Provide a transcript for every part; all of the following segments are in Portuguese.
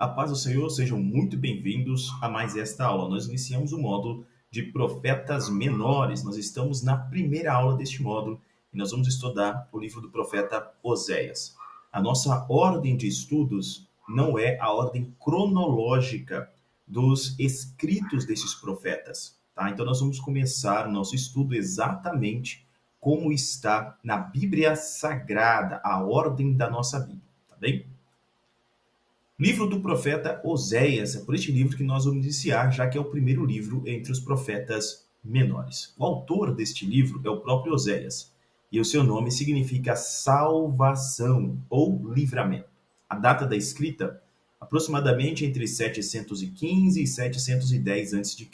A paz do Senhor, sejam muito bem-vindos a mais esta aula. Nós iniciamos o módulo de profetas menores. Nós estamos na primeira aula deste módulo e nós vamos estudar o livro do profeta Oséias. A nossa ordem de estudos não é a ordem cronológica dos escritos desses profetas, tá? Então nós vamos começar o nosso estudo exatamente como está na Bíblia Sagrada, a ordem da nossa Bíblia, tá bem? Livro do profeta Oséias, é por este livro que nós vamos iniciar, já que é o primeiro livro entre os profetas menores. O autor deste livro é o próprio Oséias, e o seu nome significa salvação ou livramento. A data da escrita, aproximadamente entre 715 e 710 a.C.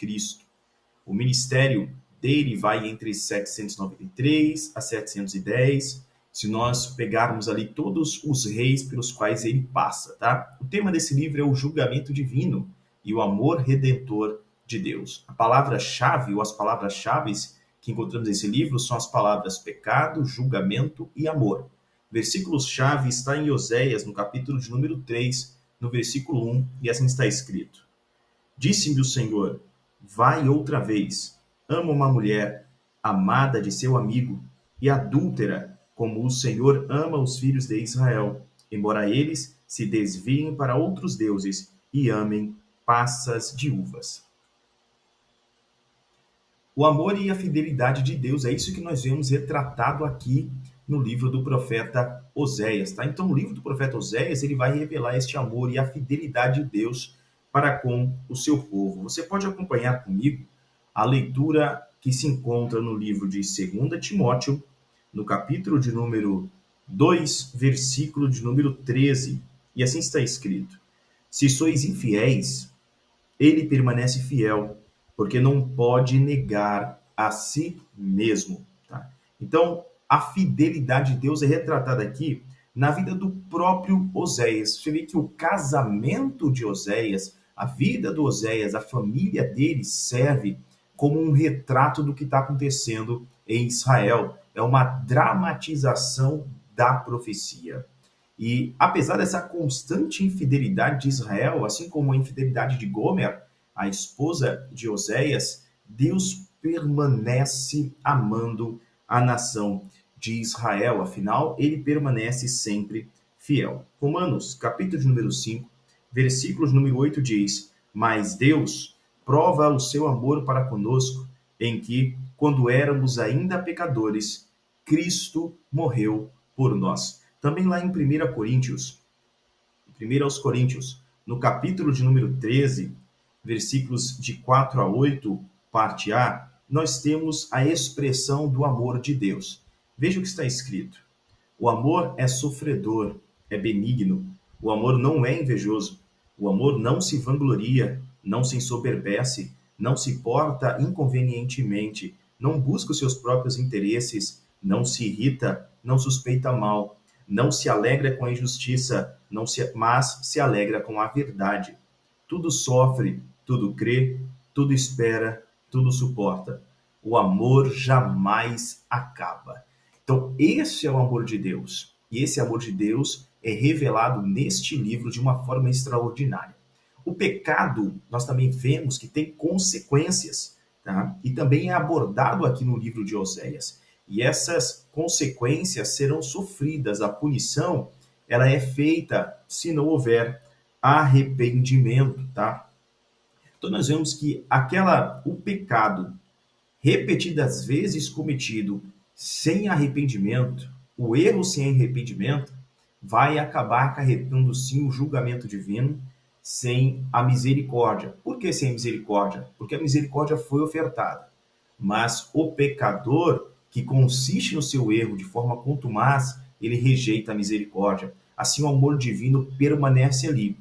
O ministério dele vai entre 793 a 710, se nós pegarmos ali todos os reis pelos quais ele passa, tá? O tema desse livro é o julgamento divino e o amor redentor de Deus. A palavra-chave, ou as palavras-chave que encontramos nesse livro são as palavras pecado, julgamento e amor. Versículos-chave está em Oséias, no capítulo de número 3, no versículo 1, e assim está escrito: Disse-me o Senhor, vai outra vez, ama uma mulher, amada de seu amigo, e adúltera, como o Senhor ama os filhos de Israel, embora eles se desviem para outros deuses e amem passas de uvas. O amor e a fidelidade de Deus, é isso que nós vemos retratado aqui no livro do profeta Oséias, tá? Então, o livro do profeta Oséias, ele vai revelar este amor e a fidelidade de Deus para com o seu povo. Você pode acompanhar comigo a leitura que se encontra no livro de 2 Timóteo, no capítulo de número 2, versículo de número 13. E assim está escrito: Se sois infiéis, ele permanece fiel, porque não pode negar a si mesmo. Tá? Então, a fidelidade de Deus é retratada aqui na vida do próprio Oséias. Você vê que o casamento de Oséias, a vida do Oséias, a família dele serve como um retrato do que está acontecendo em Israel. É uma dramatização da profecia. E apesar dessa constante infidelidade de Israel, assim como a infidelidade de Gomer, a esposa de Oséias, Deus permanece amando a nação de Israel. Afinal, ele permanece sempre fiel. Romanos, capítulo de número 5, versículos número 8 diz: Mas Deus prova o seu amor para conosco, em que, quando éramos ainda pecadores, Cristo morreu por nós. Também lá em 1 Coríntios, 1 aos Coríntios, no capítulo de número 13, versículos de 4 a 8, parte A, nós temos a expressão do amor de Deus. Veja o que está escrito: O amor é sofredor, é benigno. O amor não é invejoso. O amor não se vangloria, não se ensoberbece, não se porta inconvenientemente, não busca os seus próprios interesses, não se irrita, não suspeita mal, não se alegra com a injustiça, mas se alegra com a verdade. Tudo sofre, tudo crê, tudo espera, tudo suporta. O amor jamais acaba. Então, esse é o amor de Deus. E esse amor de Deus é revelado neste livro de uma forma extraordinária. O pecado, nós também vemos que tem consequências, tá? E também é abordado aqui no livro de Oséias. E essas consequências serão sofridas. A punição, ela é feita se não houver arrependimento, tá? Então nós vemos que o pecado repetidas vezes cometido sem arrependimento, o erro sem arrependimento, vai acabar acarretando sim o julgamento divino sem a misericórdia. Por que sem misericórdia? Porque a misericórdia foi ofertada. Mas o pecador, que consiste no seu erro de forma contumaz, ele rejeita a misericórdia. Assim o amor divino permanece ali.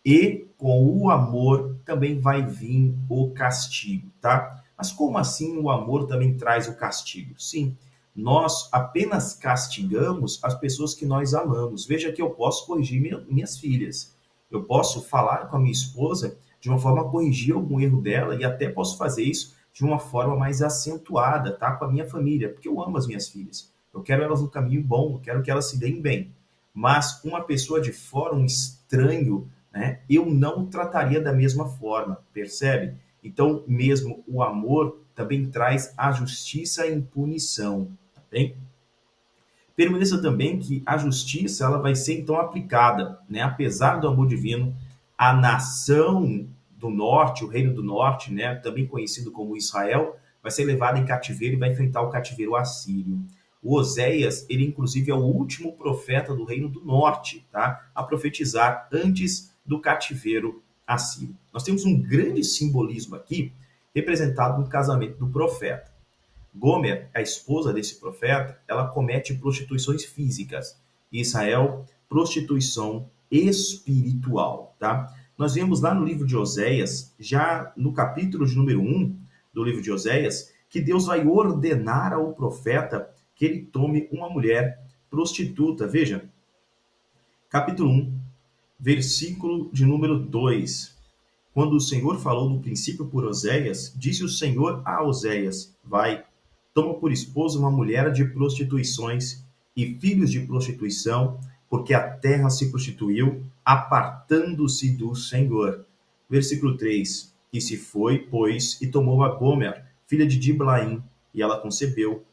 E com o amor também vai vir o castigo, tá? Mas como assim o amor também traz o castigo? Sim, nós apenas castigamos as pessoas que nós amamos. Veja que eu posso corrigir minhas filhas. Eu posso falar com a minha esposa de uma forma a corrigir algum erro dela e até posso fazer isso de uma forma mais acentuada, tá? Com a minha família, porque eu amo as minhas filhas. Eu quero elas no caminho bom, eu quero que elas se deem bem. Mas uma pessoa de fora, um estranho, né, eu não o trataria da mesma forma, percebe? Então, mesmo o amor também traz a justiça em punição, tá bem? Permaneça também que a justiça ela vai ser então aplicada, né? Apesar do amor divino, a nação do norte, o reino do norte, né? Também conhecido como Israel, vai ser levada em cativeiro e vai enfrentar o cativeiro assírio. O Oséias, ele inclusive é o último profeta do reino do norte, tá? A profetizar antes do cativeiro assírio. Nós temos um grande simbolismo aqui, representado no casamento do profeta. Gomer, a esposa desse profeta, ela comete prostituições físicas. Em Israel, prostituição espiritual, tá? Nós vemos lá no livro de Oséias, já no capítulo de número 1 do livro de Oséias, que Deus vai ordenar ao profeta que ele tome uma mulher prostituta. Veja, capítulo 1, versículo de número 2. Quando o Senhor falou no princípio por Oséias, disse o Senhor a Oséias: Vai, toma por esposa uma mulher de prostituições e filhos de prostituição, porque a terra se prostituiu, apartando-se do Senhor. Versículo 3. E se foi, pois, e tomou a Gomer, filha de Diblaim, e ela concebeu,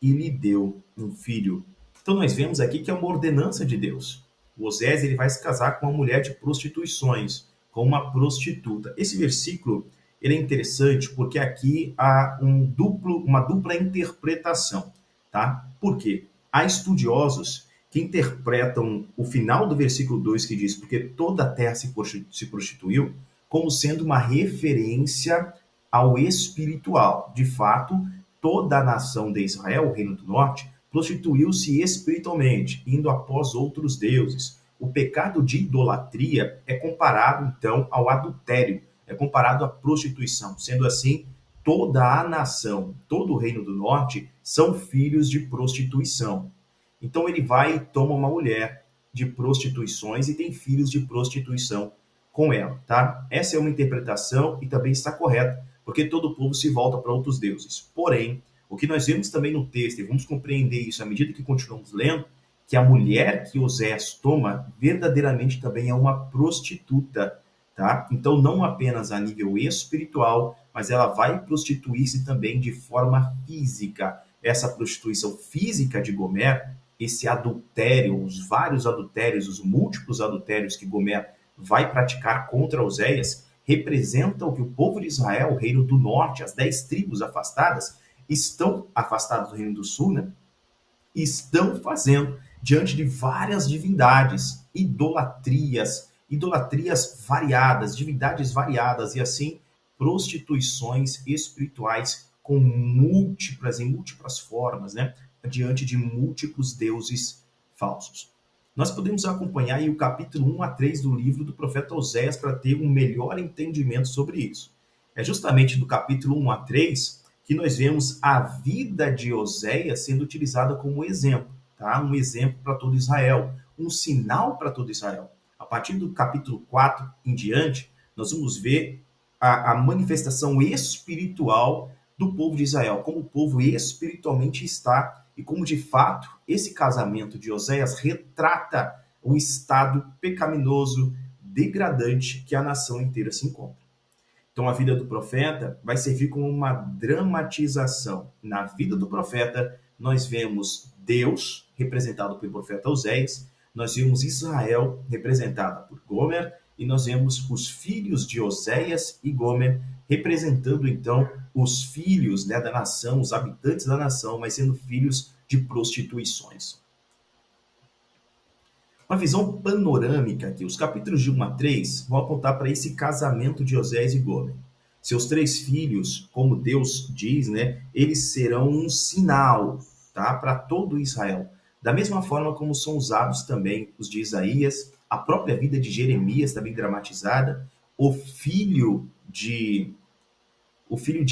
e lhe deu um filho. Então nós vemos aqui que é uma ordenança de Deus. O Osés ele vai se casar com uma mulher de prostituições, com uma prostituta. Esse versículo ele é interessante porque aqui há uma dupla interpretação, tá? Por quê? Há estudiosos que interpretam o final do versículo 2 que diz porque toda a terra se prostituiu como sendo uma referência ao espiritual. De fato, toda a nação de Israel, o reino do norte, prostituiu-se espiritualmente, indo após outros deuses. O pecado de idolatria é comparado, então, ao adultério, é comparado à prostituição. Sendo assim, toda a nação, todo o reino do norte, são filhos de prostituição. Então ele vai e toma uma mulher de prostituições e tem filhos de prostituição com ela, tá? Essa é uma interpretação e também está correta, porque todo o povo se volta para outros deuses. Porém, o que nós vemos também no texto, e vamos compreender isso à medida que continuamos lendo, que a mulher que Osés toma verdadeiramente também é uma prostituta, tá? Então, não apenas a nível espiritual, mas ela vai prostituir-se também de forma física. Essa prostituição física de Gomer, esse adultério, os vários adultérios, os múltiplos adultérios que Gomer vai praticar contra Oséias, representa o que o povo de Israel, o reino do norte, as 10 tribos afastadas, estão afastadas do reino do sul, né? Estão fazendo diante de várias divindades, idolatrias variadas, divindades variadas e assim prostituições espirituais em múltiplas formas, né? Diante de múltiplos deuses falsos. Nós podemos acompanhar aí o capítulo 1 a 3 do livro do profeta Oséias para ter um melhor entendimento sobre isso. É justamente do capítulo 1 a 3 que nós vemos a vida de Oséias sendo utilizada como exemplo, tá? Um exemplo para todo Israel, um sinal para todo Israel. A partir do capítulo 4 em diante, nós vamos ver a manifestação espiritual do povo de Israel, como o povo espiritualmente está e como de fato esse casamento de Oséias retrata o estado pecaminoso, degradante que a nação inteira se encontra. Então a vida do profeta vai servir como uma dramatização. Na vida do profeta, nós vemos Deus, representado pelo profeta Oséias, nós vemos Israel, representada por Gomer, e nós vemos os filhos de Oséias e Gomer, representando então os filhos, né, da nação, os habitantes da nação, mas sendo filhos de prostituições. Uma visão panorâmica aqui. Os capítulos de 1 a 3 vão apontar para esse casamento de Oséias e Gomer. Seus 3 filhos, como Deus diz, né, eles serão um sinal, tá, para todo Israel. Da mesma forma como são usados também os de Isaías, a própria vida de Jeremias também dramatizada, o filho de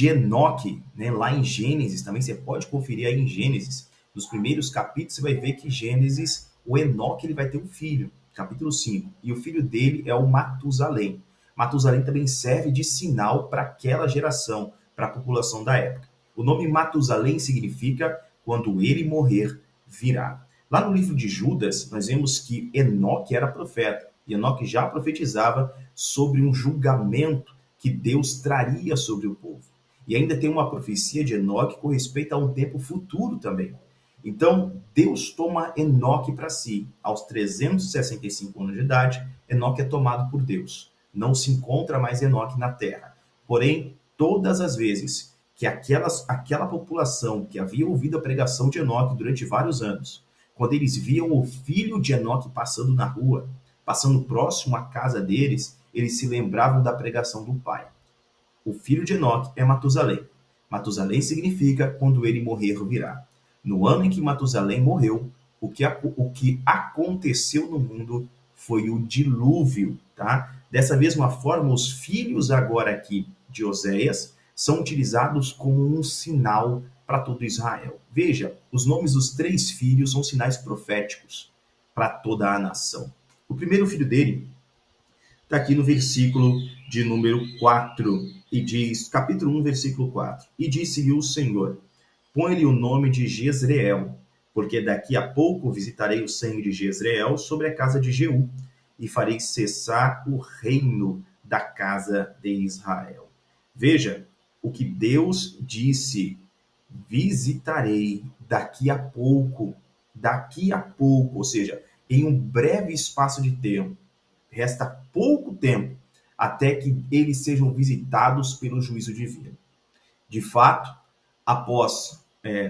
Enoque, né, lá em Gênesis, também você pode conferir aí em Gênesis, nos primeiros capítulos você vai ver que Gênesis, o Enoque ele vai ter um filho, capítulo 5, e o filho dele é o Matusalém. Matusalém também serve de sinal para aquela geração, para a população da época. O nome Matusalém significa quando ele morrer, virá. Lá no livro de Judas, nós vemos que Enoque era profeta, E Enoque já profetizava sobre um julgamento que Deus traria sobre o povo. E ainda tem uma profecia de Enoque com respeito a um tempo futuro também. Então, Deus toma Enoque para si. Aos 365 anos de idade, Enoque é tomado por Deus. Não se encontra mais Enoque na terra. Porém, todas as vezes que aquela população que havia ouvido a pregação de Enoque durante vários anos, quando eles viam o filho de Enoque passando na rua, passando próximo à casa deles, eles se lembravam da pregação do pai. O filho de Enoque é Matusalém. Matusalém significa quando ele morrer virá. No ano em que Matusalém morreu, o que aconteceu no mundo foi o dilúvio, tá? Dessa mesma forma, os filhos agora aqui de Oséias são utilizados como um sinal para todo Israel. Veja, os nomes dos 3 filhos são sinais proféticos para toda a nação. O primeiro filho dele está aqui no versículo de número 4, e diz, capítulo 1, versículo 4. E disse-lhe o Senhor, põe-lhe o nome de Jezreel, porque daqui a pouco visitarei o sangue de Jezreel sobre a casa de Jeú, e farei cessar o reino da casa de Israel. Veja, o que Deus disse, visitarei daqui a pouco, ou seja, em um breve espaço de tempo, resta pouco tempo até que eles sejam visitados pelo juízo divino. De fato, após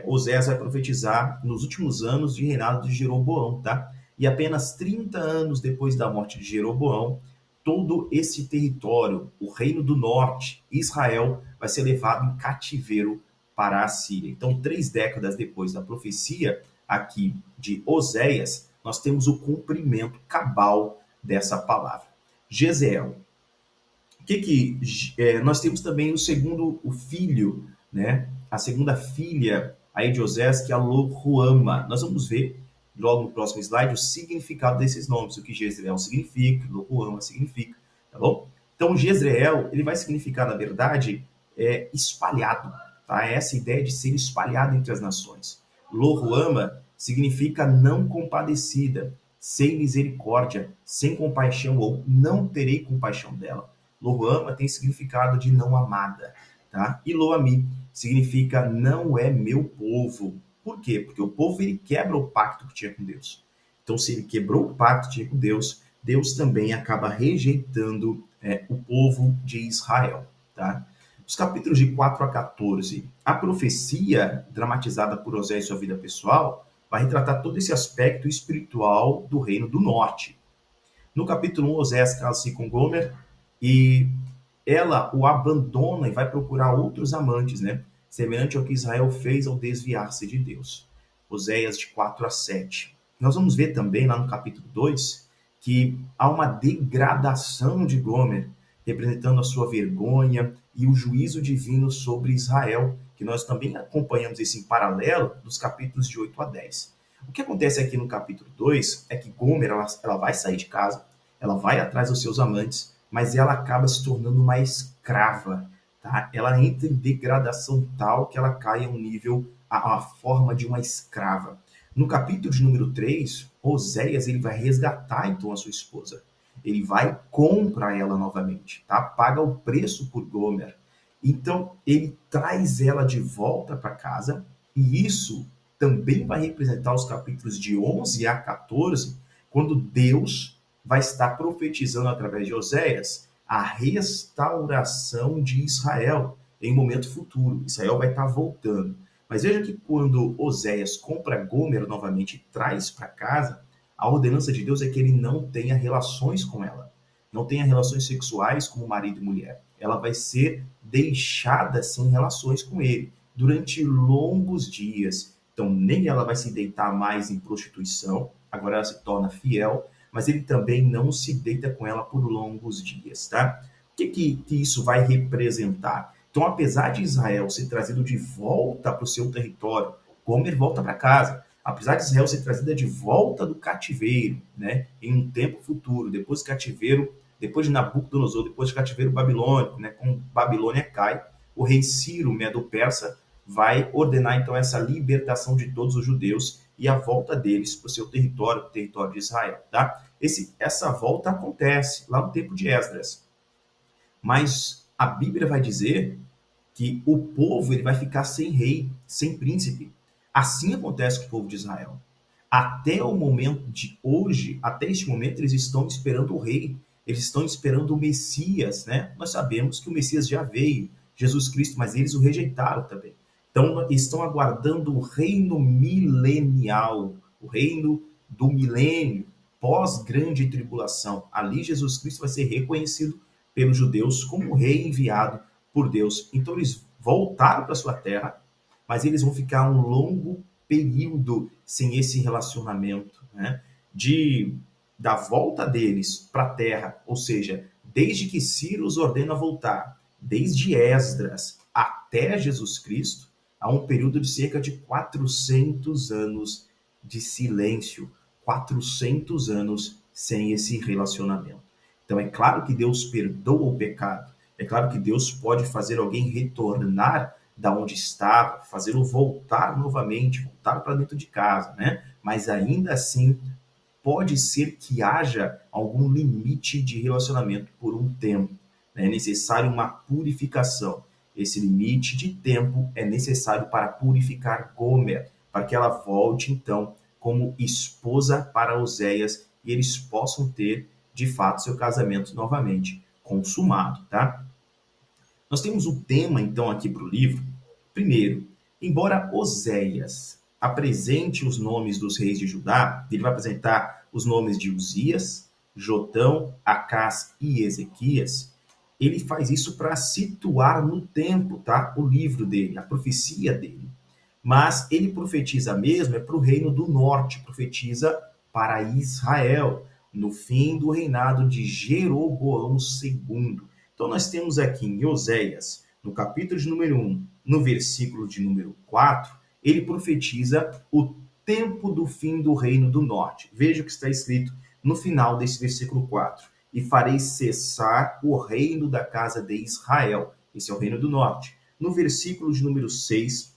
Oséias vai profetizar nos últimos anos de reinado de Jeroboão, tá? E apenas 30 anos depois da morte de Jeroboão, todo esse território, o reino do norte, Israel, vai ser levado em cativeiro para a Síria. Então, 3 décadas depois da profecia aqui de Oséias, nós temos o cumprimento cabal dessa palavra. Jezeel. Nós temos também o filho, né? A segunda filha aí de Oséias, que é a Loruama. Nós vamos ver logo no próximo slide o significado desses nomes, o que Jezreel significa, Loruama significa, tá bom? Então, Jezreel, ele vai significar, na verdade, espalhado, tá? Essa ideia de ser espalhado entre as nações. Loruama significa não compadecida, sem misericórdia, sem compaixão, ou não terei compaixão dela. Loruama tem significado de não amada, tá? E Loami significa não é meu povo. Por quê? Porque o povo ele quebra o pacto que tinha com Deus. Então, se ele quebrou o pacto que tinha com Deus, Deus também acaba rejeitando o povo de Israel, tá? Os capítulos de 4 a 14, a profecia dramatizada por Oséias em sua vida pessoal vai retratar todo esse aspecto espiritual do reino do norte. No capítulo 1, Oséias casa-se com Gomer e ela o abandona e vai procurar outros amantes, né? Semelhante ao que Israel fez ao desviar-se de Deus. Oséias de 4 a 7. Nós vamos ver também lá no capítulo 2 que há uma degradação de Gomer, representando a sua vergonha e o juízo divino sobre Israel, que nós também acompanhamos esse em paralelo dos capítulos de 8 a 10. O que acontece aqui no capítulo 2 é que Gomer ela vai sair de casa, ela vai atrás dos seus amantes, mas ela acaba se tornando uma escrava, tá? Ela entra em degradação tal que ela cai a um nível, a forma de uma escrava. No capítulo de número 3, Oséias ele vai resgatar então a sua esposa. Ele vai e compra ela novamente, tá? Paga o preço por Gomer. Então, ele traz ela de volta para casa, e isso também vai representar os capítulos de 11 a 14, quando Deus vai estar profetizando através de Oséias a restauração de Israel em um momento futuro. Israel vai estar voltando. Mas veja que quando Oséias compra Gomer novamente e traz para casa, a ordenança de Deus é que ele não tenha relações com ela. Não tenha relações sexuais como marido e mulher. Ela vai ser deixada sem relações com ele durante longos dias. Então, nem ela vai se deitar mais em prostituição, agora ela se torna fiel, mas ele também não se deita com ela por longos dias, tá? O que isso vai representar? Então, apesar de Israel ser trazido de volta para o seu território, Gomer volta para casa. Apesar de Israel ser trazida de volta do cativeiro, né, em um tempo futuro, depois do cativeiro, depois de Nabucodonosor, depois do cativeiro babilônico, né, quando Babilônia cai, o rei Ciro, Medo-Persa, vai ordenar então essa libertação de todos os judeus e a volta deles para o seu território, o território de Israel. Tá? Essa volta acontece lá no tempo de Esdras. Mas a Bíblia vai dizer que o povo ele vai ficar sem rei, sem príncipe. Assim acontece com o povo de Israel. Até o momento de hoje, até este momento, eles estão esperando o rei, eles estão esperando o Messias, né? Nós sabemos que o Messias já veio, Jesus Cristo, mas eles o rejeitaram também. Então, estão aguardando o reino milenial, o reino do milênio, pós-grande tribulação. Ali, Jesus Cristo vai ser reconhecido pelos judeus como rei enviado por Deus. Então, eles voltaram para sua terra, mas eles vão ficar um longo período sem esse relacionamento, né? Da volta deles para a terra, ou seja, desde que Ciro os ordena voltar, desde Esdras até Jesus Cristo, há um período de cerca de 400 anos de silêncio, 400 anos sem esse relacionamento. Então é claro que Deus perdoa o pecado, é claro que Deus pode fazer alguém retornar da onde estava, fazê-lo voltar novamente, voltar para dentro de casa, né? Mas ainda assim pode ser que haja algum limite de relacionamento por um tempo. Né? É necessário uma purificação. Esse limite de tempo é necessário para purificar Gomer, para que ela volte então como esposa para Oséias e eles possam ter de fato seu casamento novamente consumado, tá? Nós temos o tema então aqui para o livro. Primeiro, embora Oséias apresente os nomes dos reis de Judá, ele vai apresentar os nomes de Uzias, Jotão, Acás e Ezequias. Ele faz isso para situar no tempo, tá? O livro dele, a profecia dele. Mas ele profetiza mesmo para o reino do norte, profetiza para Israel, no fim do reinado de Jeroboão II. Então nós temos aqui em Oséias, no capítulo de número 1, no versículo de número 4, ele profetiza o tempo do fim do reino do norte. Veja o que está escrito no final desse versículo 4. E farei cessar o reino da casa de Israel. Esse é o reino do norte. No versículo de número 6,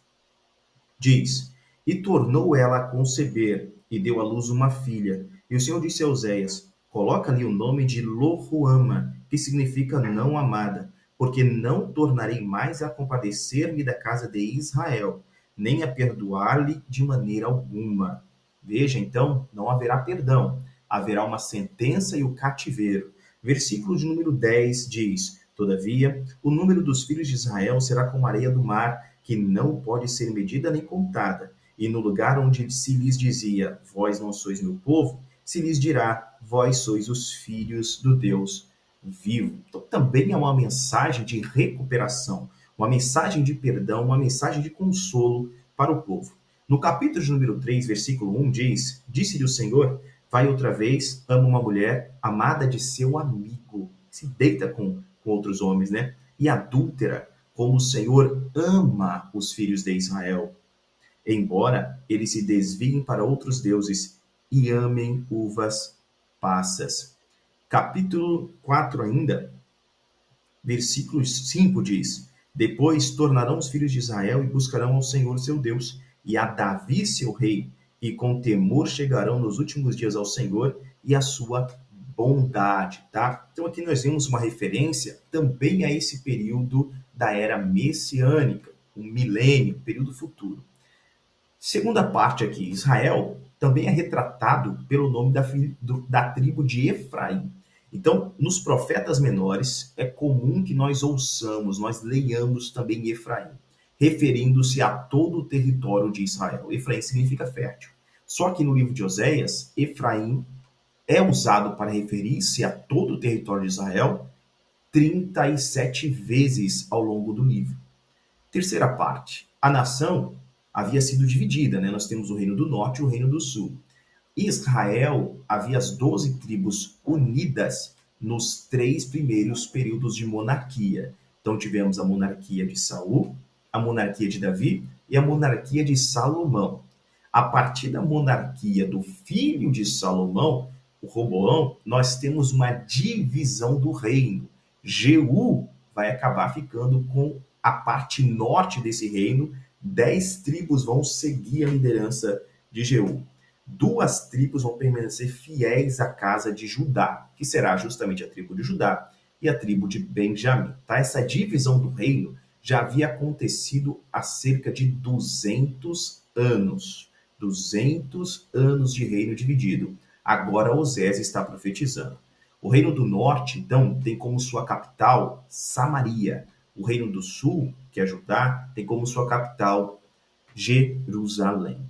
diz: E tornou ela a conceber, e deu à luz uma filha. E o Senhor disse a Oséias: Coloca ali o nome de Loruama, que significa não amada, porque não tornarei mais a compadecer-me da casa de Israel, nem a perdoar-lhe de maneira alguma. Veja, então, não haverá perdão, haverá uma sentença e o cativeiro. Versículo de número 10 diz: Todavia, o número dos filhos de Israel será como a areia do mar, que não pode ser medida nem contada. E no lugar onde se lhes dizia, vós não sois meu povo, se lhes dirá, vós sois os filhos do Deus vivo. Então também é uma mensagem de recuperação, uma mensagem de perdão, uma mensagem de consolo para o povo. No capítulo de número 3, versículo 1 diz, disse-lhe o Senhor, vai outra vez, ama uma mulher amada de seu amigo, se deita com outros homens, né? E adúltera, como o Senhor ama os filhos de Israel, embora eles se desviem para outros deuses e amem uvas passas. Capítulo 4 ainda, versículo 5 diz: Depois tornarão os filhos de Israel e buscarão ao Senhor seu Deus e a Davi seu rei, e com temor chegarão nos últimos dias ao Senhor e à sua bondade, tá? Então aqui nós vemos uma referência também a esse período da era messiânica, o milênio, período futuro. Segunda parte aqui, Israel também é retratado pelo nome da tribo de Efraim. Então, nos profetas menores, é comum que nós ouçamos, nós leiamos também Efraim, referindo-se a todo o território de Israel. Efraim significa fértil. Só que no livro de Oséias, Efraim é usado para referir-se a todo o território de Israel 37 vezes ao longo do livro. Terceira parte, a nação havia sido dividida, né? Nós temos o reino do norte e o reino do sul. Israel havia as 12 tribos unidas nos 3 primeiros períodos de monarquia. Então tivemos a monarquia de Saul, a monarquia de Davi e a monarquia de Salomão. A partir da monarquia do filho de Salomão, o Roboão, nós temos uma divisão do reino. Jeú vai acabar ficando com a parte norte desse reino, 10 tribos vão seguir a liderança de Jeú. 2 tribos vão permanecer fiéis à casa de Judá, que será justamente a tribo de Judá e a tribo de Benjamim. Tá? Essa divisão do reino já havia acontecido há cerca de 200 anos. 200 anos de reino dividido. Agora Osés está profetizando. O reino do norte, então, tem como sua capital Samaria. O reino do sul, que é Judá, tem como sua capital Jerusalém.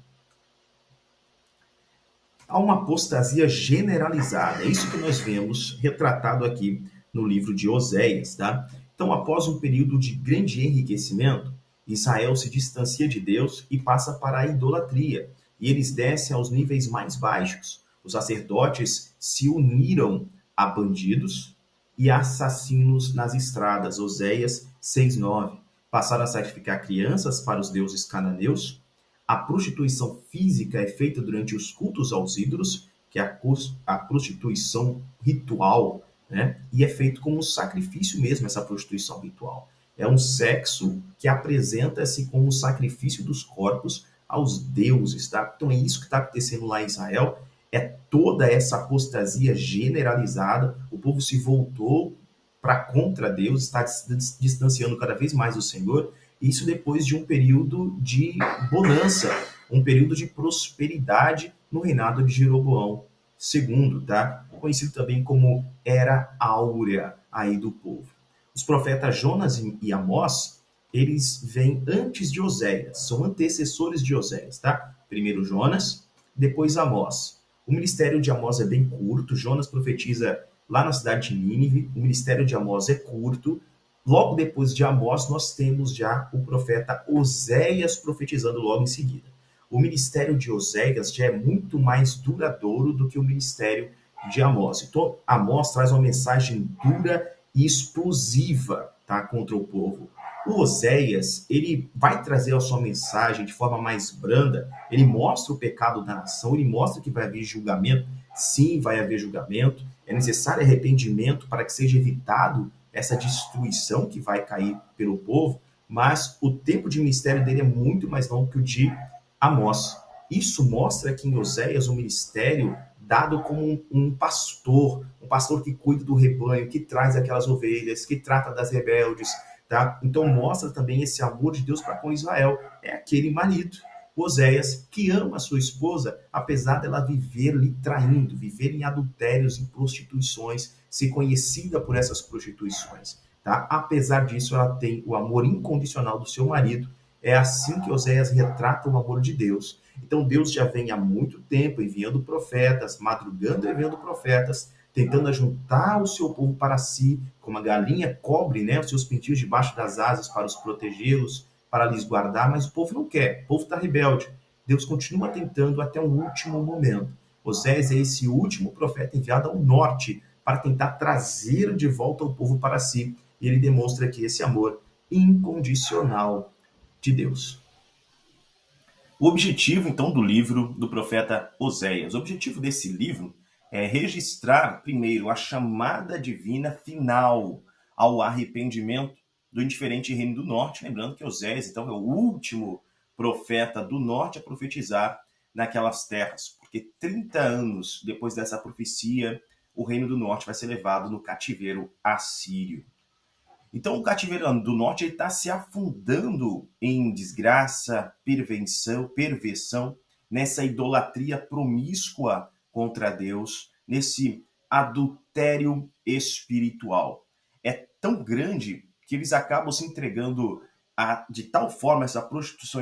Há uma apostasia generalizada. É isso que nós vemos retratado aqui no livro de Oséias, tá? Então, após um período de grande enriquecimento, Israel se distancia de Deus e passa para a idolatria. E eles descem aos níveis mais baixos. Os sacerdotes se uniram a bandidos e assassinos nas estradas. Oséias 6:9. Passaram a sacrificar crianças para os deuses cananeus. A prostituição física é feita durante os cultos aos ídolos, que é a prostituição ritual, né? E é feito como um sacrifício mesmo, essa prostituição ritual. É um sexo que apresenta-se como um sacrifício dos corpos aos deuses, tá? Então é isso que está acontecendo lá em Israel, é toda essa apostasia generalizada, o povo se voltou para contra Deus, está se distanciando cada vez mais do Senhor, isso depois de um período de bonança, um período de prosperidade no reinado de Jeroboão II, tá? Conhecido também como Era Áurea aí do povo. Os profetas Jonas e Amós, eles vêm antes de Oséias, são antecessores de Oséias, tá? Primeiro Jonas, depois Amós. O ministério de Amós é bem curto, Jonas profetiza lá na cidade de Nínive, o ministério de Amós é curto. Logo depois de Amós, nós temos já o profeta Oséias profetizando logo em seguida. O ministério de Oséias já é muito mais duradouro do que o ministério de Amós. Então, Amós traz uma mensagem dura e explosiva, tá, contra o povo. O Oséias, ele vai trazer a sua mensagem de forma mais branda, ele mostra o pecado da nação, ele mostra que vai haver julgamento, sim, vai haver julgamento, é necessário arrependimento para que seja evitado essa destruição que vai cair pelo povo, mas o tempo de ministério dele é muito mais longo que o de Amós. Isso mostra que em Oséias o ministério dado como um pastor que cuida do rebanho, que traz aquelas ovelhas, que trata das rebeldes, tá? Então mostra também esse amor de Deus para com Israel. É aquele marido, Oséias, que ama a sua esposa, apesar dela viver lhe traindo, viver em adultérios, em prostituições, ser conhecida por essas prostituições, tá? Apesar disso, ela tem o amor incondicional do seu marido. É assim que Oséias retrata o amor de Deus. Então Deus já vem há muito tempo enviando profetas, madrugando enviando profetas, tentando ajuntar o seu povo para si, como a galinha cobre, né, os seus pintinhos debaixo das asas para os protegê-los, para lhes guardar, mas o povo não quer, o povo está rebelde. Deus continua tentando até o último momento. Osés é esse último profeta enviado ao norte para tentar trazer de volta o povo para si. E ele demonstra aqui esse amor incondicional de Deus. O objetivo, então, do livro do profeta Oséias, o objetivo desse livro é registrar, primeiro, a chamada divina final ao arrependimento do indiferente reino do norte. Lembrando que Oséias, então, é o último profeta do norte a profetizar naquelas terras, porque 30 anos depois dessa profecia, o reino do norte vai ser levado no cativeiro assírio. Então, o cativeiro do norte está se afundando em desgraça, perversão, nessa idolatria promíscua contra Deus, nesse adultério espiritual. É tão grande que eles acabam se entregando de tal forma essa prostituição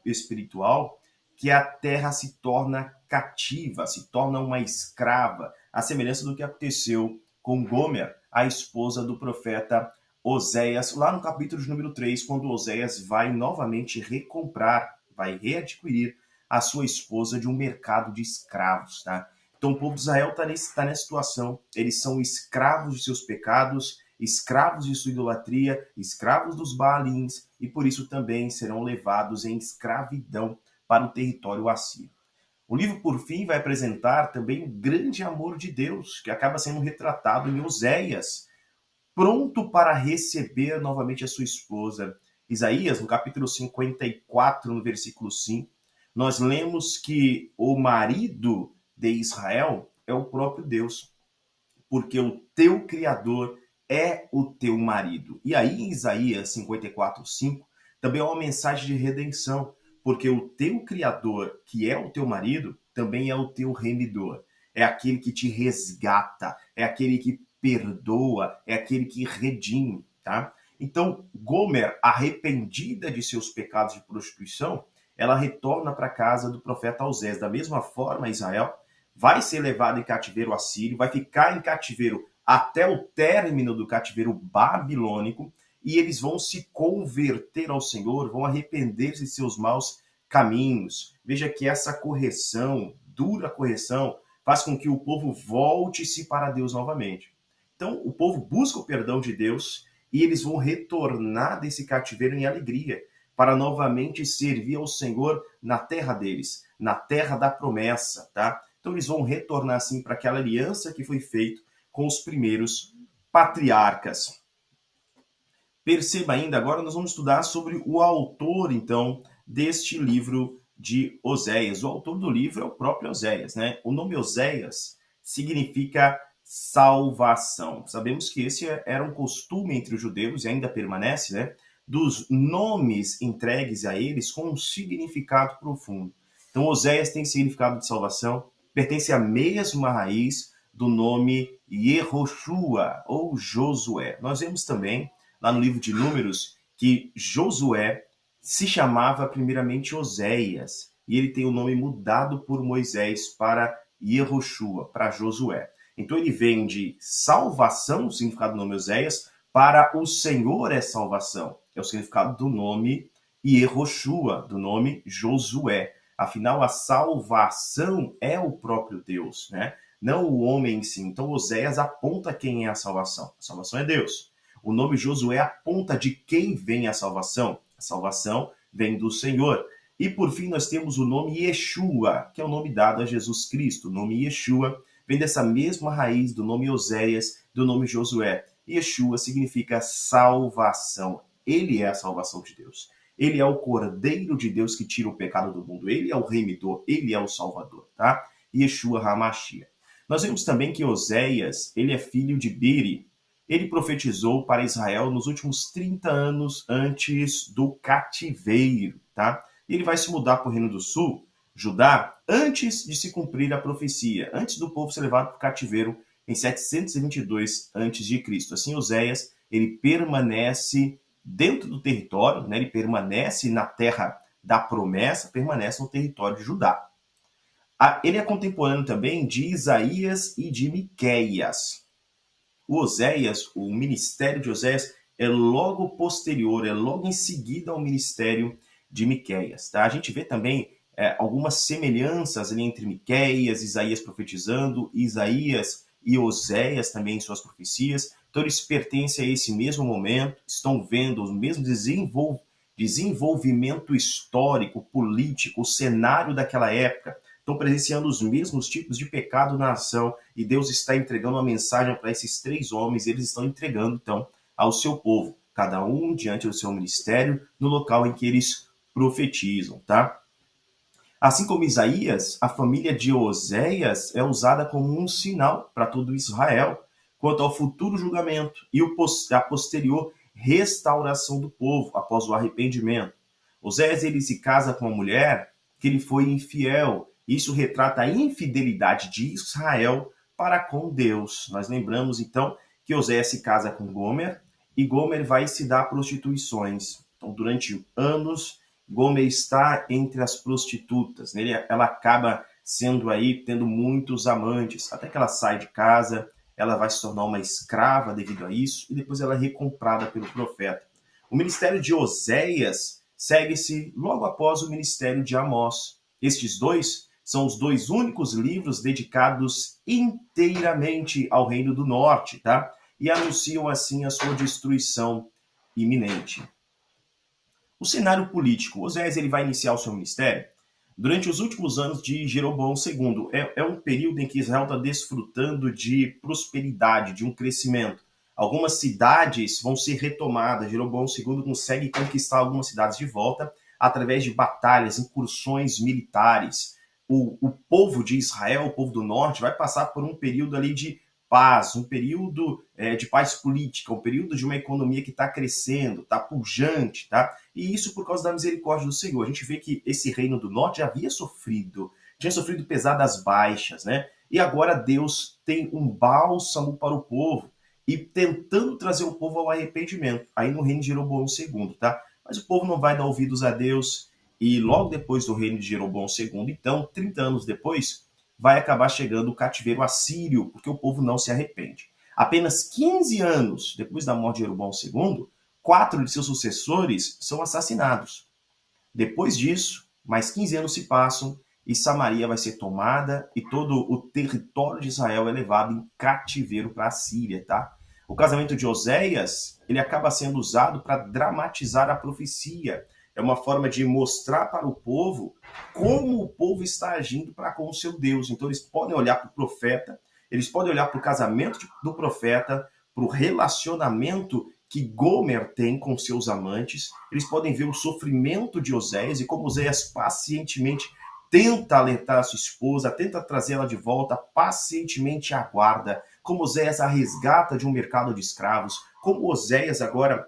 espiritual que a terra se torna cativa, se torna uma escrava, à semelhança do que aconteceu com Gomer, a esposa do profeta Oséias, lá no capítulo de número 3, quando Oséias vai novamente recomprar, vai readquirir a sua esposa de um mercado de escravos, tá? Então o povo de Israel está nessa situação, eles são escravos de seus pecados, escravos de sua idolatria, escravos dos Baalins, e por isso também serão levados em escravidão para o território assírio. O livro, por fim, vai apresentar também o grande amor de Deus, que acaba sendo retratado em Oséias, pronto para receber novamente a sua esposa. Isaías, no capítulo 54, no versículo 5, nós lemos que o marido de Israel é o próprio Deus, porque o teu Criador é o teu marido. E aí em Isaías 54:5 também é uma mensagem de redenção, porque o teu Criador, que é o teu marido, também é o teu remidor. É aquele que te resgata, é aquele que perdoa, é aquele que redime, tá? Então, Gomer, arrependida de seus pecados de prostituição, ela retorna para a casa do profeta Osés. Da mesma forma, Israel vai ser levado em cativeiro assírio, vai ficar em cativeiro até o término do cativeiro babilônico, e eles vão se converter ao Senhor, vão arrepender-se de seus maus caminhos. Veja que essa correção, dura correção, faz com que o povo volte-se para Deus novamente. Então, o povo busca o perdão de Deus e eles vão retornar desse cativeiro em alegria, para novamente servir ao Senhor na terra deles, na terra da promessa, tá? Então eles vão retornar assim para aquela aliança que foi feita com os primeiros patriarcas. Perceba ainda, agora nós vamos estudar sobre o autor, então, deste livro de Oséias. O autor do livro é o próprio Oséias, né? O nome Oséias significa salvação. Sabemos que esse era um costume entre os judeus e ainda permanece, né? Dos nomes entregues a eles com um significado profundo. Então, Oséias tem significado de salvação, pertence à mesma raiz do nome Yehoshua ou Josué. Nós vemos também lá no livro de Números que Josué se chamava primeiramente Oséias e ele tem o nome mudado por Moisés para Yehoshua, para Josué. Então ele vem de salvação, o significado do nome Oséias, para o Senhor é salvação. É o significado do nome Yehoshua, do nome Josué. Afinal, a salvação é o próprio Deus, né? Não o homem em si. Então, Oséias aponta quem é a salvação. A salvação é Deus. O nome Josué aponta de quem vem a salvação. A salvação vem do Senhor. E, por fim, nós temos o nome Yeshua, que é o nome dado a Jesus Cristo. O nome Yeshua vem dessa mesma raiz do nome Oséias, do nome Josué. Yeshua significa salvação. Ele é a salvação de Deus. Ele é o Cordeiro de Deus que tira o pecado do mundo. Ele é o remidor, ele é o salvador, tá? Yeshua HaMashiach. Nós vemos também que Oséias, ele é filho de Biri. Ele profetizou para Israel nos últimos 30 anos antes do cativeiro, tá? E ele vai se mudar para o Reino do Sul, Judá, antes de se cumprir a profecia, antes do povo ser levado para o cativeiro em 722 a.C. Assim, Oséias, ele permanece dentro do território, né? Ele permanece na terra da promessa, permanece no território de Judá. Ele é contemporâneo também de Isaías e de Miqueias. O Oséias, o ministério de Oséias, é logo posterior, é logo em seguida ao ministério de Miqueias. Tá? A gente vê também algumas semelhanças ali entre Miqueias, Isaías profetizando, Isaías e Oséias também em suas profecias. Então eles pertencem a esse mesmo momento, estão vendo o mesmo desenvolvimento histórico, político, o cenário daquela época. Estão presenciando os mesmos tipos de pecado na nação e Deus está entregando uma mensagem para esses três homens. Eles estão entregando, então, ao seu povo, cada um diante do seu ministério, no local em que eles profetizam, tá? Assim como Isaías, a família de Oséias é usada como um sinal para todo Israel quanto ao futuro julgamento e a posterior restauração do povo após o arrependimento. Oséias ele se casa com uma mulher que ele foi infiel. Isso retrata a infidelidade de Israel para com Deus. Nós lembramos então que Oséias se casa com Gomer e Gomer vai se dar prostituições. Então, durante anos, Gomer está entre as prostitutas. Ela acaba sendo aí, tendo muitos amantes, até que ela sai de casa, ela vai se tornar uma escrava devido a isso, e depois ela é recomprada pelo profeta. O ministério de Oséias segue-se logo após o ministério de Amós. Estes dois são os dois únicos livros dedicados inteiramente ao Reino do Norte, tá? E anunciam assim a sua destruição iminente. O cenário político. Oséias ele vai iniciar o seu ministério durante os últimos anos de Jeroboão II. É um período em que Israel está desfrutando de prosperidade, de um crescimento. Algumas cidades vão ser retomadas. Jeroboão II consegue conquistar algumas cidades de volta, através de batalhas, incursões militares. O povo de Israel, o povo do norte, vai passar por um período ali de paz, um período de paz política, um período de uma economia que está crescendo, está pujante, tá? E isso por causa da misericórdia do Senhor. A gente vê que esse reino do norte já havia sofrido, tinha sofrido pesadas baixas, né? E agora Deus tem um bálsamo para o povo e tentando trazer o povo ao arrependimento. Aí no reino de Jeroboão II, tá? Mas o povo não vai dar ouvidos a Deus e logo depois do reino de Jeroboão II, então, 30 anos depois, vai acabar chegando o cativeiro assírio, porque o povo não se arrepende. Apenas 15 anos depois da morte de Jeroboão II, 4 de seus sucessores são assassinados. Depois disso, mais 15 anos se passam e Samaria vai ser tomada e todo o território de Israel é levado em cativeiro para a Síria, tá? O casamento de Oséias, ele acaba sendo usado para dramatizar a profecia. É uma forma de mostrar para o povo como o povo está agindo para com o seu Deus. Então eles podem olhar para o profeta, eles podem olhar para o casamento do profeta, para o relacionamento que Gomer tem com seus amantes, eles podem ver o sofrimento de Oséias e como Oséias pacientemente tenta alertar a sua esposa, tenta trazê-la de volta, pacientemente aguarda, como Oséias a resgata de um mercado de escravos, como Oséias agora,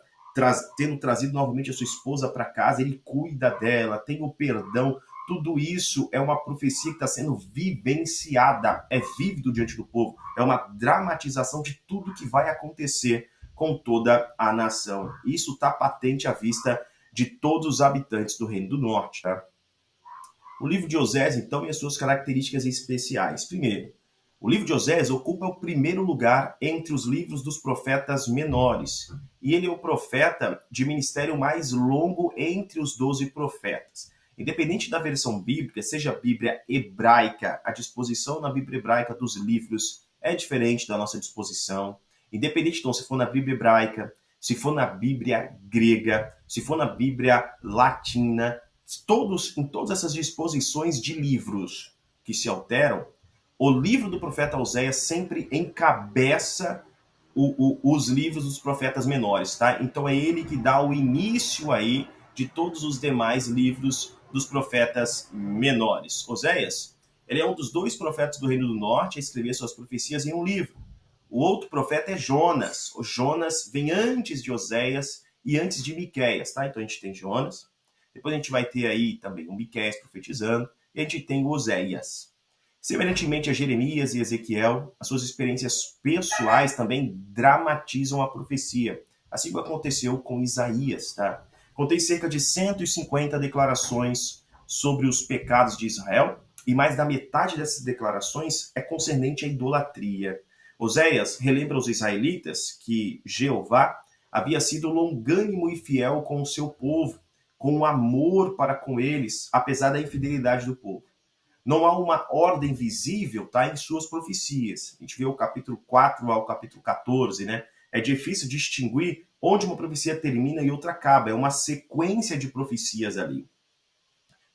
tendo trazido novamente a sua esposa para casa, ele cuida dela, tem o perdão. Tudo isso é uma profecia que está sendo vivenciada, é vívido diante do povo, é uma dramatização de tudo que vai acontecer com toda a nação. Isso está patente à vista de todos os habitantes do Reino do Norte. Tá? O livro de Osés, então, e as suas características especiais. Primeiro, o livro de Osés ocupa o primeiro lugar entre os livros dos profetas menores. E ele é o profeta de ministério mais longo entre os 12 profetas. Independente da versão bíblica, seja a Bíblia hebraica, a disposição na Bíblia hebraica dos livros é diferente da nossa disposição. Independente, então, se for na Bíblia hebraica, se for na Bíblia grega, se for na Bíblia latina, em todas essas disposições de livros que se alteram, o livro do profeta Oséias sempre encabeça os livros dos profetas menores, tá? Então é ele que dá o início aí de todos os demais livros dos profetas menores. Oséias, ele é um dos 2 profetas do Reino do Norte a escrever suas profecias em um livro. O outro profeta é Jonas. O Jonas vem antes de Oséias e antes de Miqueias, tá? Então a gente tem Jonas, depois a gente vai ter aí também o Miqueias profetizando, e a gente tem o Oséias. Semelhantemente a Jeremias e Ezequiel, as suas experiências pessoais também dramatizam a profecia, assim como aconteceu com Isaías, tá? Contei cerca de 150 declarações sobre os pecados de Israel, e mais da metade dessas declarações é concernente à idolatria. Oséias relembra aos israelitas que Jeová havia sido longânimo e fiel com o seu povo, com um amor para com eles, apesar da infidelidade do povo. Não há uma ordem visível, tá, em suas profecias. A gente vê o capítulo 4 ao capítulo 14, né? É difícil distinguir onde uma profecia termina e outra acaba. É uma sequência de profecias ali.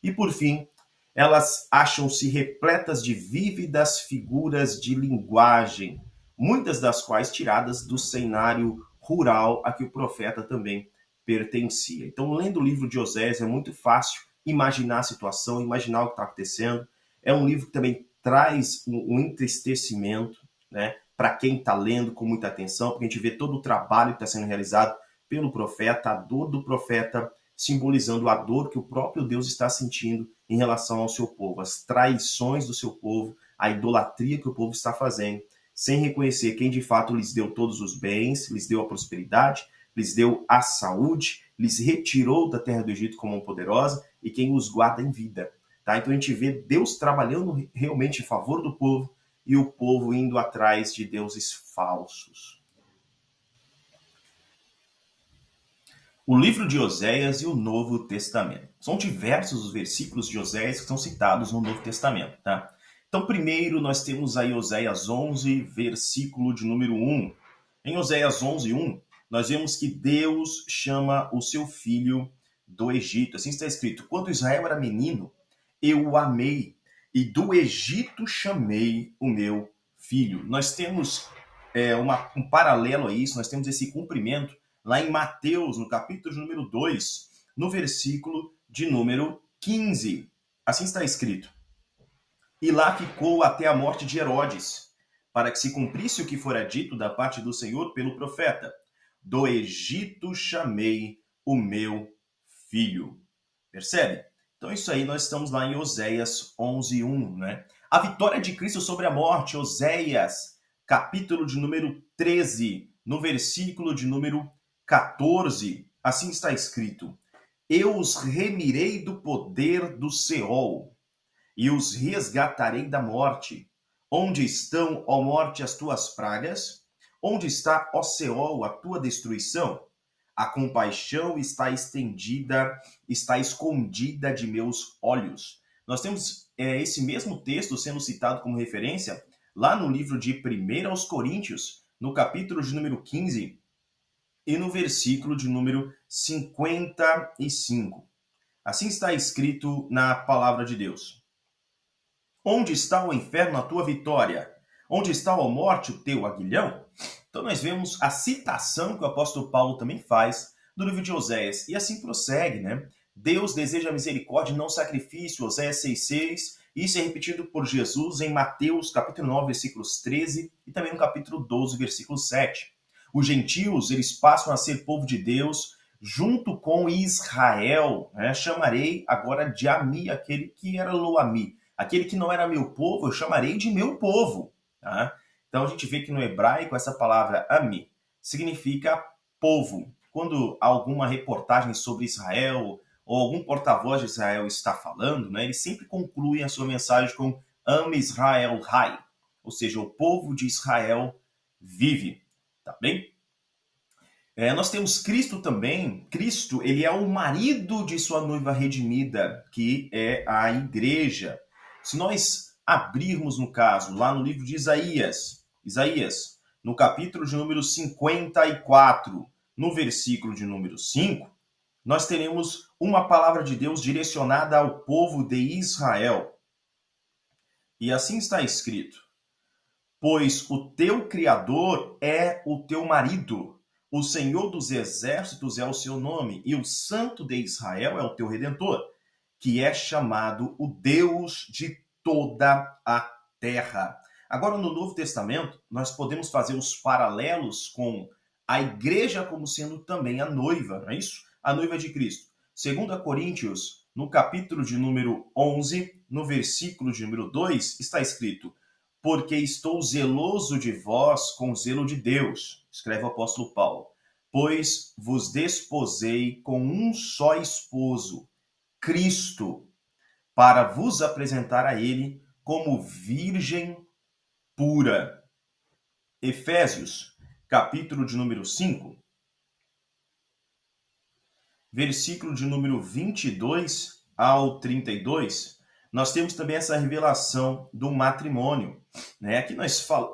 E por fim, elas acham-se repletas de vívidas figuras de linguagem, muitas das quais tiradas do cenário rural a que o profeta também pertencia. Então, lendo o livro de Osés, é muito fácil imaginar a situação, imaginar o que está acontecendo. É um livro que também traz um entristecimento, né, para quem está lendo com muita atenção, porque a gente vê todo o trabalho que está sendo realizado pelo profeta, a dor do profeta, simbolizando a dor que o próprio Deus está sentindo em relação ao seu povo, as traições do seu povo, a idolatria que o povo está fazendo, sem reconhecer quem de fato lhes deu todos os bens, lhes deu a prosperidade, lhes deu a saúde, lhes retirou da terra do Egito como mão poderosa e quem os guarda em vida. Tá? Então a gente vê Deus trabalhando realmente em favor do povo e o povo indo atrás de deuses falsos. O livro de Oséias e o Novo Testamento. São diversos os versículos de Oséias que são citados no Novo Testamento. Tá? Então, primeiro, nós temos aí Oséias 11, versículo de número 1. Em Oséias 11, 1, nós vemos que Deus chama o seu filho do Egito. Assim está escrito: quando Israel era menino, eu o amei, e do Egito chamei o meu filho. Nós temos um paralelo a isso, nós temos esse cumprimento lá em Mateus, no capítulo número 2, no versículo de número 15. Assim está escrito: E lá ficou até a morte de Herodes, para que se cumprisse o que fora dito da parte do Senhor pelo profeta: Do Egito chamei o meu filho. Percebe? Então isso aí nós estamos lá em Oséias 11:1, né? A vitória de Cristo sobre a morte, Oséias, capítulo de número 13, no versículo de número 14, assim está escrito: Eu os remirei do poder do Seol e os resgatarei da morte. Onde estão, ó morte, as tuas pragas? Onde está, ó Seol, a tua destruição? A compaixão está estendida, está escondida de meus olhos. Nós temos esse mesmo texto sendo citado como referência lá no livro de 1 aos Coríntios, no capítulo de número 15 e no versículo de número 55. Assim está escrito na palavra de Deus: Onde está o inferno, a tua vitória? Onde está a morte, o teu aguilhão? Então nós vemos a citação que o apóstolo Paulo também faz do livro de Oséias. E assim prossegue, né? Deus deseja misericórdia e não sacrifício, Oséias 6,6. Isso é repetido por Jesus em Mateus capítulo 9, versículos 13 e também no capítulo 12, versículo 7. Os gentios, eles passam a ser povo de Deus junto com Israel, né? Chamarei agora de Ami, aquele que era Loami. Aquele que não era meu povo, eu chamarei de meu povo. Tá? Então a gente vê que no hebraico essa palavra ami significa povo. Quando alguma reportagem sobre Israel ou algum porta-voz de Israel está falando, né, ele sempre conclui a sua mensagem com Am Israel Hai, ou seja, o povo de Israel vive. Tá bem? Nós temos Cristo também. Cristo, ele é o marido de sua noiva redimida, que é a igreja. Se nós abrirmos, no caso, lá no livro de Isaías, no capítulo de número 54, no versículo de número 5, nós teremos uma palavra de Deus direcionada ao povo de Israel. E assim está escrito: Pois o teu Criador é o teu marido, o Senhor dos exércitos é o seu nome, e o Santo de Israel é o teu Redentor, que é chamado o Deus de toda a terra. Agora, no Novo Testamento, nós podemos fazer os paralelos com a igreja como sendo também a noiva, não é isso? A noiva de Cristo. 2 Coríntios, no capítulo de número 11, no versículo de número 2, está escrito: Porque estou zeloso de vós com zelo de Deus, escreve o apóstolo Paulo, pois vos desposei com um só esposo, Cristo, para vos apresentar a ele como virgem pura. Efésios, capítulo de número 5, versículo de número 22 ao 32, nós temos também essa revelação do matrimônio. Né?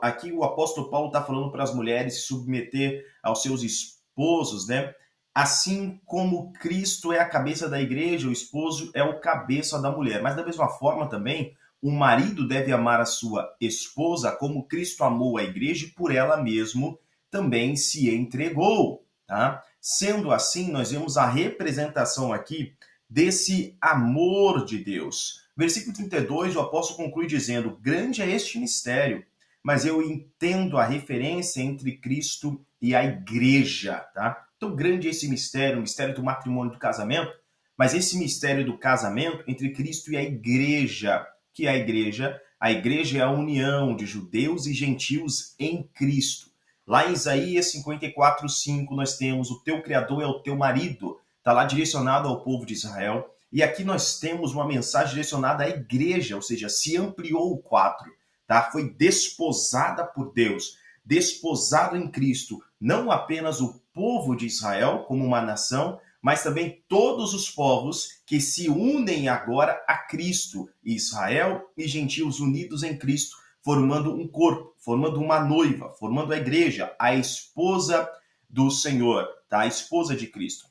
Aqui o apóstolo Paulo está falando para as mulheres se submeter aos seus esposos, né? Assim como Cristo é a cabeça da igreja, o esposo é o cabeça da mulher. Mas da mesma forma também, o marido deve amar a sua esposa como Cristo amou a igreja e por ela mesmo também se entregou. Tá? Sendo assim, nós vemos a representação aqui desse amor de Deus. Versículo 32, o apóstolo conclui dizendo: Grande é este mistério, mas eu entendo a referência entre Cristo e a igreja. Tá? Então, grande é esse mistério, o mistério do matrimônio, do casamento, mas esse mistério do casamento entre Cristo e a igreja. Que é a igreja? A igreja é a união de judeus e gentios em Cristo. Lá em Isaías 54:5, nós temos: o teu Criador é o teu marido. Está lá direcionado ao povo de Israel. E aqui nós temos uma mensagem direcionada à igreja, ou seja, se ampliou o quadro. Tá? Foi desposada por Deus, desposado em Cristo, não apenas o povo de Israel como uma nação, mas também todos os povos que se unem agora a Cristo, Israel e gentios unidos em Cristo, formando um corpo, formando uma noiva, formando a igreja, a esposa do Senhor, tá? A esposa de Cristo.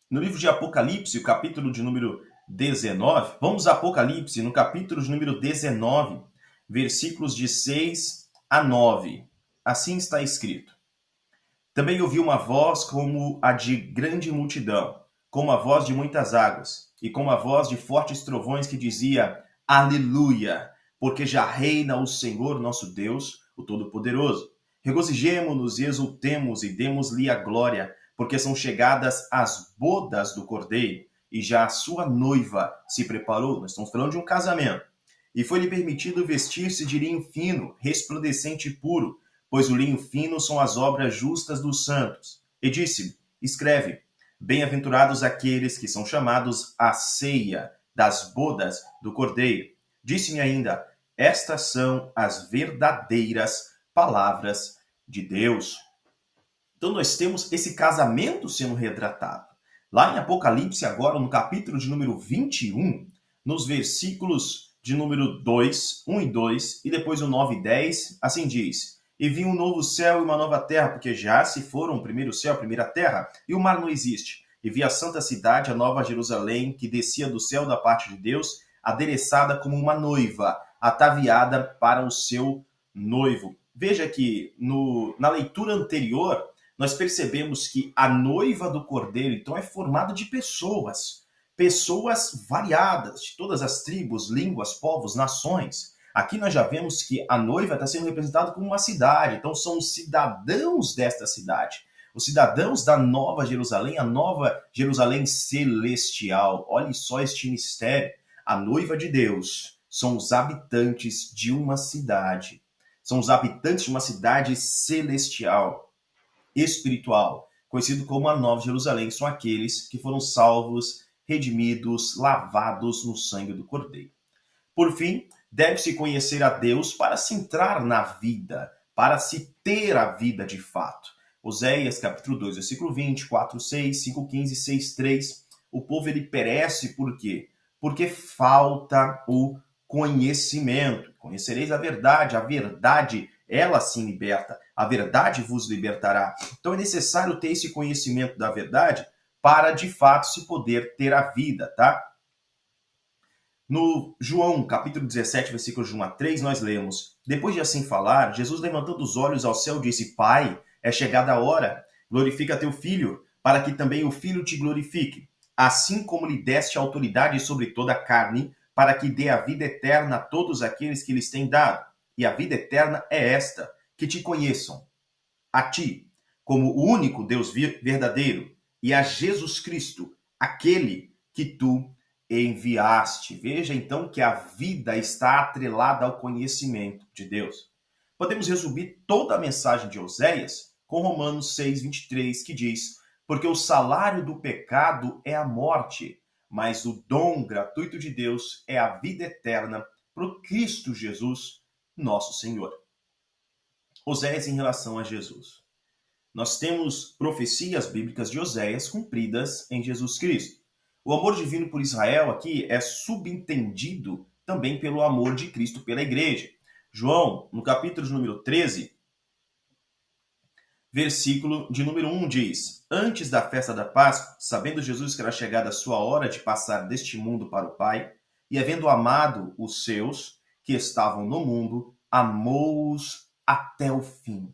No livro de Apocalipse, o capítulo de número 19, vamos a Apocalipse, no capítulo de número 19, versículos de 6 a 9. Assim está escrito: Também ouvi uma voz como a de grande multidão, como a voz de muitas águas, e como a voz de fortes trovões que dizia: Aleluia! Porque já reina o Senhor nosso Deus, o Todo-Poderoso. Regozijemo-nos e exultemos e demos-lhe a glória, porque são chegadas as bodas do Cordeiro, e já a sua noiva se preparou. Nós estamos falando de um casamento. E foi-lhe permitido vestir-se de linho fino, resplandecente e puro, pois o linho fino são as obras justas dos santos. E disse-me: escreve, bem-aventurados aqueles que são chamados à ceia das bodas do Cordeiro. Disse-me ainda: estas são as verdadeiras palavras de Deus. Então nós temos esse casamento sendo retratado. Lá em Apocalipse, agora no capítulo de número 21, nos versículos de número 2, 1 e 2, e depois o 9 e 10, assim diz: e vi um novo céu e uma nova terra, porque já se foram o primeiro céu, a primeira terra, e o mar não existe. E vi a santa cidade, a nova Jerusalém, que descia do céu da parte de Deus, adereçada como uma noiva, ataviada para o seu noivo. Veja que na leitura anterior, nós percebemos que a noiva do Cordeiro, então, é formada de pessoas variadas, de todas as tribos, línguas, povos, nações. Aqui nós já vemos que a noiva está sendo representada como uma cidade, então são os cidadãos desta cidade, os cidadãos da Nova Jerusalém, a Nova Jerusalém celestial. Olhe só este mistério. A noiva de Deus são os habitantes de uma cidade, são os habitantes de uma cidade celestial, espiritual, conhecido como a Nova Jerusalém. São aqueles que foram salvos, redimidos, lavados no sangue do Cordeiro. Por fim, deve-se conhecer a Deus para se entrar na vida, para se ter a vida de fato. Oséias, capítulo 2, versículo 20, 4, 6, 5, 15, 6, 3. O povo ele perece por quê? Porque falta o conhecimento. Conhecereis a verdade ela sim liberta. A verdade vos libertará. Então é necessário ter esse conhecimento da verdade para de fato se poder ter a vida, tá? No João, capítulo 17, versículos de 1 a 3, nós lemos: depois de assim falar, Jesus, levantando os olhos ao céu, disse: Pai, é chegada a hora, glorifica teu filho, para que também o filho te glorifique, assim como lhe deste autoridade sobre toda a carne, para que dê a vida eterna a todos aqueles que lhes têm dado. E a vida eterna é esta, que te conheçam, a ti, como o único Deus verdadeiro, e a Jesus Cristo, aquele que tu enviaste. Veja então que a vida está atrelada ao conhecimento de Deus. Podemos resumir toda a mensagem de Oséias com Romanos 6, 23, que diz: porque o salário do pecado é a morte, mas o dom gratuito de Deus é a vida eterna por Cristo Jesus, nosso Senhor. Oséias em relação a Jesus. Nós temos profecias bíblicas de Oséias cumpridas em Jesus Cristo. O amor divino por Israel aqui é subentendido também pelo amor de Cristo pela igreja. João, no capítulo de número 13, versículo de número 1 diz: antes da festa da Páscoa, sabendo Jesus que era chegada a sua hora de passar deste mundo para o Pai, e havendo amado os seus que estavam no mundo, amou-os até o fim.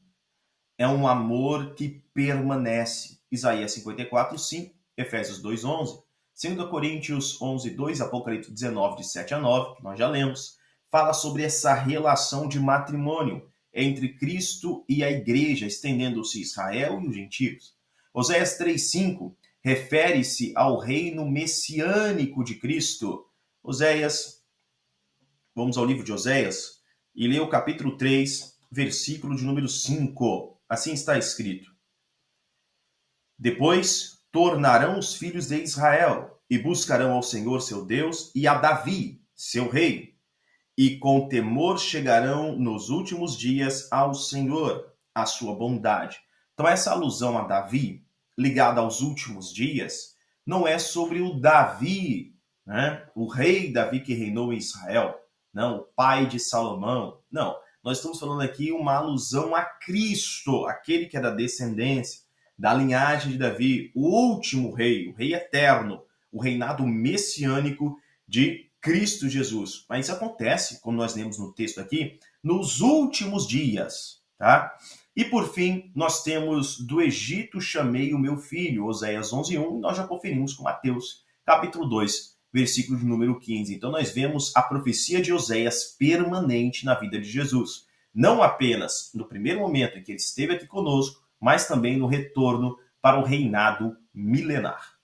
É um amor que permanece. Isaías 54, 5, Efésios 2, 11, 2 Coríntios 11, 2, Apocalipse 19, de 7 a 9, que nós já lemos, fala sobre essa relação de matrimônio entre Cristo e a igreja, estendendo-se Israel e os gentios. Oséias 3, 5 refere-se ao reino messiânico de Cristo. Oséias, vamos ao livro de Oséias e lê o capítulo 3, versículo de número 5. Assim está escrito: depois tornarão os filhos de Israel e buscarão ao Senhor seu Deus e a Davi, seu rei, e com temor chegarão nos últimos dias ao Senhor, a sua bondade. Então essa alusão a Davi, ligada aos últimos dias, não é sobre o Davi, né? O rei Davi que reinou em Israel, não, o pai de Salomão, não. Nós estamos falando aqui uma alusão a Cristo, aquele que é da descendência, da linhagem de Davi, o último rei, o rei eterno, o reinado messiânico de Cristo Jesus. Mas isso acontece, como nós lemos no texto aqui, nos últimos dias, tá? E por fim, nós temos do Egito chamei o meu filho, Oséias 11:1, e nós já conferimos com Mateus, capítulo 2, versículo de número 15. Então nós vemos a profecia de Oséias permanente na vida de Jesus. Não apenas no primeiro momento em que ele esteve aqui conosco, mas também no retorno para o reinado milenar.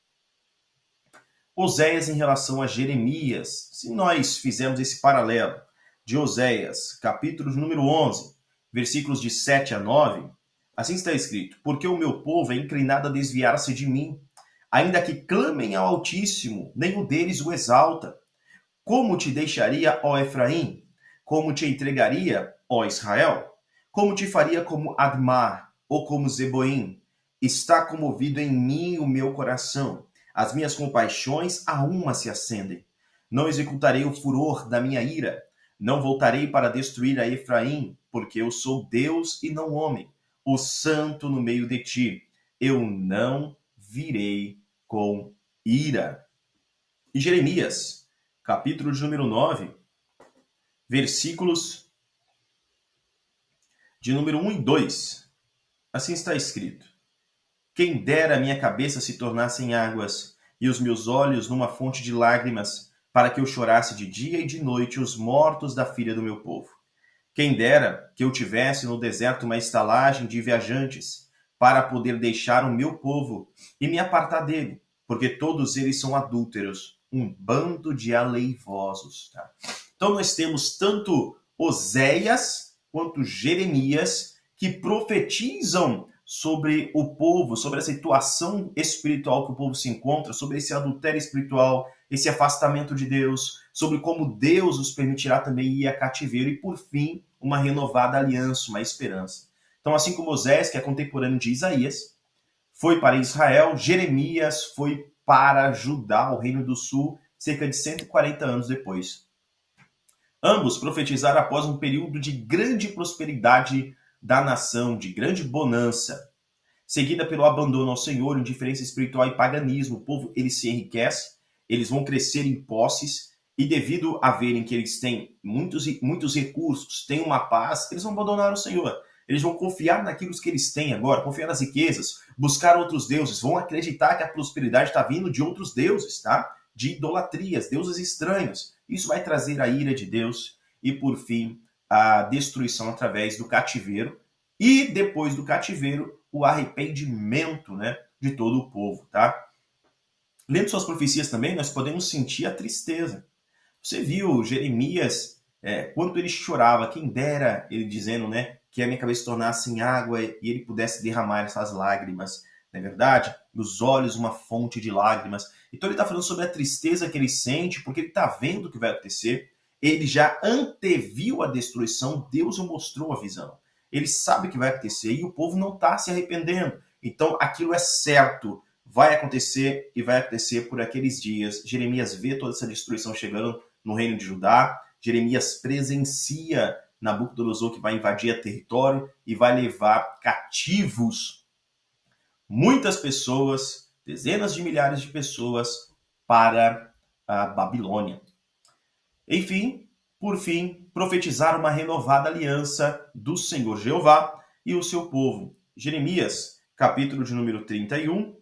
Oséias em relação a Jeremias, se nós fizermos esse paralelo de Oséias, capítulo de número 11, versículos de 7 a 9, assim está escrito: porque o meu povo é inclinado a desviar-se de mim, ainda que clamem ao Altíssimo, nenhum deles o exalta. Como te deixaria, ó Efraim? Como te entregaria, ó Israel? Como te faria como Admar ou como Zeboim? Está comovido em mim o meu coração. As minhas compaixões a uma se acendem. Não executarei o furor da minha ira. Não voltarei para destruir a Efraim, porque eu sou Deus e não homem, o santo no meio de ti. Eu não virei com ira. E Jeremias, capítulo de número 9, versículos de número 1 e 2. Assim está escrito: quem dera a minha cabeça se tornasse em águas, e os meus olhos numa fonte de lágrimas, para que eu chorasse de dia e de noite os mortos da filha do meu povo. Quem dera que eu tivesse no deserto uma estalagem de viajantes, para poder deixar o meu povo e me apartar dele, porque todos eles são adúlteros, um bando de aleivosos. Tá? Então nós temos tanto Oséias quanto Jeremias que profetizam sobre o povo, sobre a situação espiritual que o povo se encontra, sobre esse adultério espiritual, esse afastamento de Deus, sobre como Deus os permitirá também ir a cativeiro e, por fim, uma renovada aliança, uma esperança. Então, assim como Osés, que é contemporâneo de Isaías, foi para Israel, Jeremias foi para Judá, o Reino do Sul, cerca de 140 anos depois. Ambos profetizaram após um período de grande prosperidade da nação, de grande bonança, seguida pelo abandono ao Senhor, indiferença espiritual e paganismo. O povo ele se enriquece, eles vão crescer em posses, e devido a verem que eles têm muitos recursos, têm uma paz, eles vão abandonar o Senhor. Eles vão confiar naquilo que eles têm agora, confiar nas riquezas, buscar outros deuses, vão acreditar que a prosperidade está vindo de outros deuses, tá? De idolatrias, deuses estranhos. Isso vai trazer a ira de Deus e, por fim, a destruição através do cativeiro. E depois do cativeiro, o arrependimento, né, de todo o povo, tá? Lendo suas profecias também, nós podemos sentir a tristeza. Você viu Jeremias, quanto ele chorava, quem dera, ele dizendo, né, que a minha cabeça se tornasse em água e ele pudesse derramar essas lágrimas, não é verdade? Nos olhos uma fonte de lágrimas. Então ele está falando sobre a tristeza que ele sente, porque ele está vendo o que vai acontecer. Ele já anteviu a destruição, Deus o mostrou a visão. Ele sabe o que vai acontecer e o povo não está se arrependendo. Então aquilo é certo, vai acontecer e vai acontecer por aqueles dias. Jeremias vê toda essa destruição chegando no reino de Judá. Jeremias presencia Nabucodonosor que vai invadir o território e vai levar cativos muitas pessoas, dezenas de milhares de pessoas, para a Babilônia. Enfim, por fim, profetizaram uma renovada aliança do Senhor Jeová e o seu povo. Jeremias, capítulo de número 31,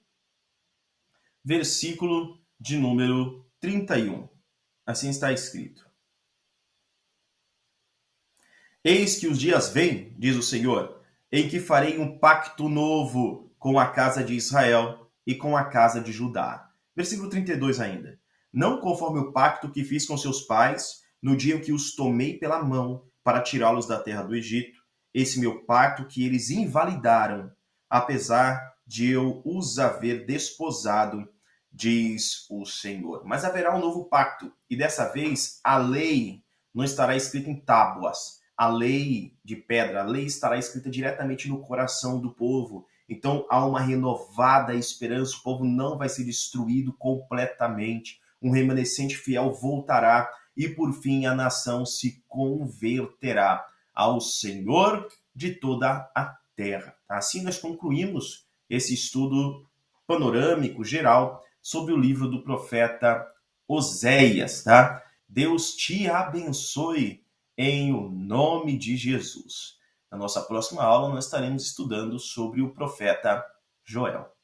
versículo de número 31. Assim está escrito: eis que os dias vêm, diz o Senhor, em que farei um pacto novo com a casa de Israel e com a casa de Judá. Versículo 32 ainda. Não conforme o pacto que fiz com seus pais, no dia em que os tomei pela mão para tirá-los da terra do Egito, esse meu pacto que eles invalidaram, apesar de eu os haver desposado, diz o Senhor. Mas haverá um novo pacto, e dessa vez a lei não estará escrita em tábuas, a lei de pedra, a lei estará escrita diretamente no coração do povo. Então há uma renovada esperança, o povo não vai ser destruído completamente, um remanescente fiel voltará e por fim a nação se converterá ao Senhor de toda a terra. Assim nós concluímos esse estudo panorâmico, geral, sobre o livro do profeta Oséias, tá? Deus te abençoe em o nome de Jesus. Na nossa próxima aula, nós estaremos estudando sobre o profeta Joel.